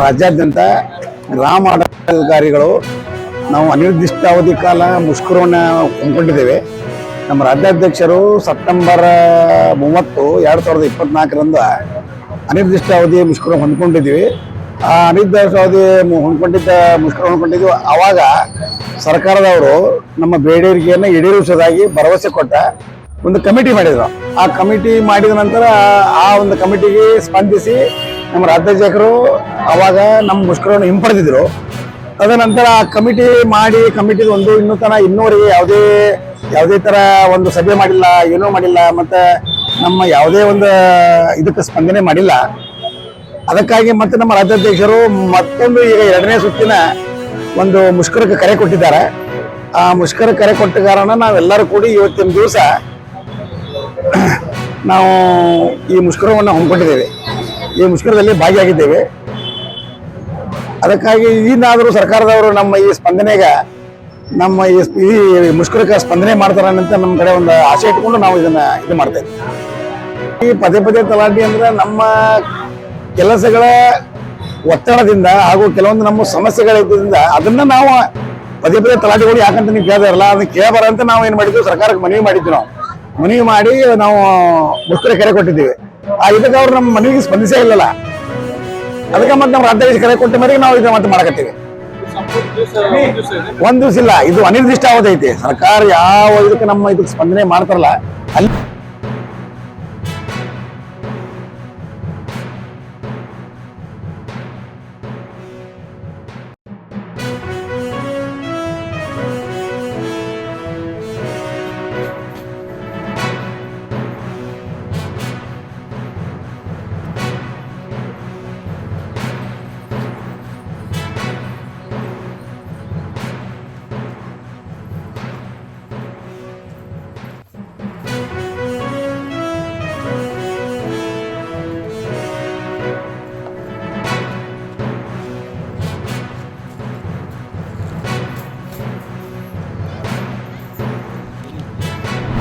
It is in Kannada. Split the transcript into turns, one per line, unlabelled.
ರಾಜ್ಯಾದ್ಯಂತ ಗ್ರಾಮ ಆಡಳಿತಾಧಿಕಾರಿಗಳು ನಾವು ಅನಿರ್ದಿಷ್ಟಾವಧಿ ಕಾಲ ಮುಷ್ಕರವನ್ನು ಹಮ್ಮಿಕೊಂಡಿದ್ದೇವೆ. ನಮ್ಮ ರಾಜ್ಯಾಧ್ಯಕ್ಷರು ಸೆಪ್ಟೆಂಬರ್ 30, 2024ರಂದು ಅನಿರ್ದಿಷ್ಟಾವಧಿ ಮುಷ್ಕರ ಹೊಂದ್ಕೊಂಡಿದ್ದೀವಿ. ಆ ಅನಿರ್ದಿಷ್ಟಾವಧಿ ಹೊಂದ್ಕೊಂಡಿದ್ದೀವಿ. ಆವಾಗ ಸರ್ಕಾರದವರು ನಮ್ಮ ಬೇಡಿಕೆಯನ್ನು ಈಡೇರಿಸುವುದಾಗಿ ಭರವಸೆ ಕೊಟ್ಟ ಒಂದು ಕಮಿಟಿ ಮಾಡಿದ್ರು. ಆ ಕಮಿಟಿ ಮಾಡಿದ ನಂತರ ಆ ಒಂದು ಕಮಿಟಿಗೆ ಸ್ಪಂದಿಸಿ ನಮ್ಮ ರಾಜ್ಯಾಧ್ಯಕ್ಷರು ಅವಾಗ ನಮ್ಮ ಮುಷ್ಕರವನ್ನು ಹಿಂಪಡೆದಿದ್ರು. ತದನಂತರ ಆ ಕಮಿಟಿ ಮಾಡಿ ಕಮಿಟಿದು ಇನ್ನೂವರೆಗೆ ಯಾವುದೇ ಥರ ಒಂದು ಸಭೆ ಮಾಡಿಲ್ಲ, ಏನೂ ಮಾಡಿಲ್ಲ, ಮತ್ತು ನಮ್ಮ ಯಾವುದೇ ಒಂದು ಇದಕ್ಕೆ ಸ್ಪಂದನೆ ಮಾಡಿಲ್ಲ. ಅದಕ್ಕಾಗಿ ಮತ್ತೆ ನಮ್ಮ ರಾಜ್ಯಾಧ್ಯಕ್ಷರು ಮತ್ತೊಂದು ಈಗ 2ನೇ ಸುತ್ತಿನ ಒಂದು ಮುಷ್ಕರಕ್ಕೆ ಕರೆ ಕೊಟ್ಟಿದ್ದಾರೆ. ಆ ಮುಷ್ಕರ ಕರೆ ಕೊಟ್ಟ ಕಾರಣ ನಾವೆಲ್ಲರೂ ಕೂಡಿ ಇವತ್ತಿನ ದಿವಸ ನಾವು ಈ ಮುಷ್ಕರವನ್ನು ಹಮ್ಮಿಕೊಂಡಿದ್ದೇವೆ. ಈ ಮುಷ್ಕರದಲ್ಲಿ ಭಾಗಿಯಾಗಿದ್ದೇವೆ. ಅದಕ್ಕಾಗಿ ಈನಾದರೂ ಸರ್ಕಾರದವರು ನಮ್ಮ ಈ ಸ್ಪಂದನೆಗೆ ನಮ್ಮ ಈ ಮುಷ್ಕರಕ್ಕೆ ಸ್ಪಂದನೆ ಮಾಡ್ತಾರೆ ಅಂತ ನಮ್ಮ ಕಡೆ ಒಂದು ಆಸೆ ಇಟ್ಕೊಂಡು ನಾವು ಇದು ಮಾಡ್ತಾ ಇದ್ದೀವಿ. ಈ ಪದೇ ತಲಾಟಿ ಅಂದ್ರೆ ನಮ್ಮ ಕೆಲಸಗಳ ಒತ್ತಡದಿಂದ ಹಾಗೂ ಕೆಲವೊಂದು ನಮ್ಮ ಸಮಸ್ಯೆಗಳಿದ್ದರಿಂದ ಅದನ್ನ ನಾವು ಪದೇ ತಲಾಟಿಗಳು ಯಾಕಂತ ನೀವು ಕೇಳಿದಾರಲ್ಲ, ಅದನ್ನ ಕೇಳಬಾರ ಅಂತ ನಾವು ಏನು ಮಾಡಿದ್ವಿ, ಸರ್ಕಾರಕ್ಕೆ ಮನವಿ ಮಾಡಿದ್ವಿ. ಮನವಿ ಮಾಡಿ ನಾವು ಮುಷ್ಕರ ಕರೆ ಕೊಟ್ಟಿದ್ದೀವಿ. ಇದಕ್ಕೆ ಅವ್ರು ನಮ್ಮ ಮನವಿಗೆ ಸ್ಪಂದಿಸೇ ಇಲ್ಲಲ್ಲ. ಅದಕ್ಕೆ ಮತ್ತೆ ನಮ್ಮ ರಾಜ್ಯಾಧ್ಯಕ್ಷ ಕರೆ ಕೊಟ್ಟ ಮೇಲೆ ನಾವು ಇದನ್ನ ಮತ್ತೆ ಮಾಡಕತ್ತೀವಿ. ಒಂದ್ ದಿವಸ ಇಲ್ಲ, ಇದು ಅನಿರ್ದಿಷ್ಟ ಅವಧಿ ಐತಿ. ಸರ್ಕಾರ ಯಾವ ಇದಕ್ಕೆ ನಮ್ಮ ಇದಕ್ಕೆ ಸ್ಪಂದನೆ ಮಾಡ್ತಾರಲ್ಲ ಅಲ್ಲಿ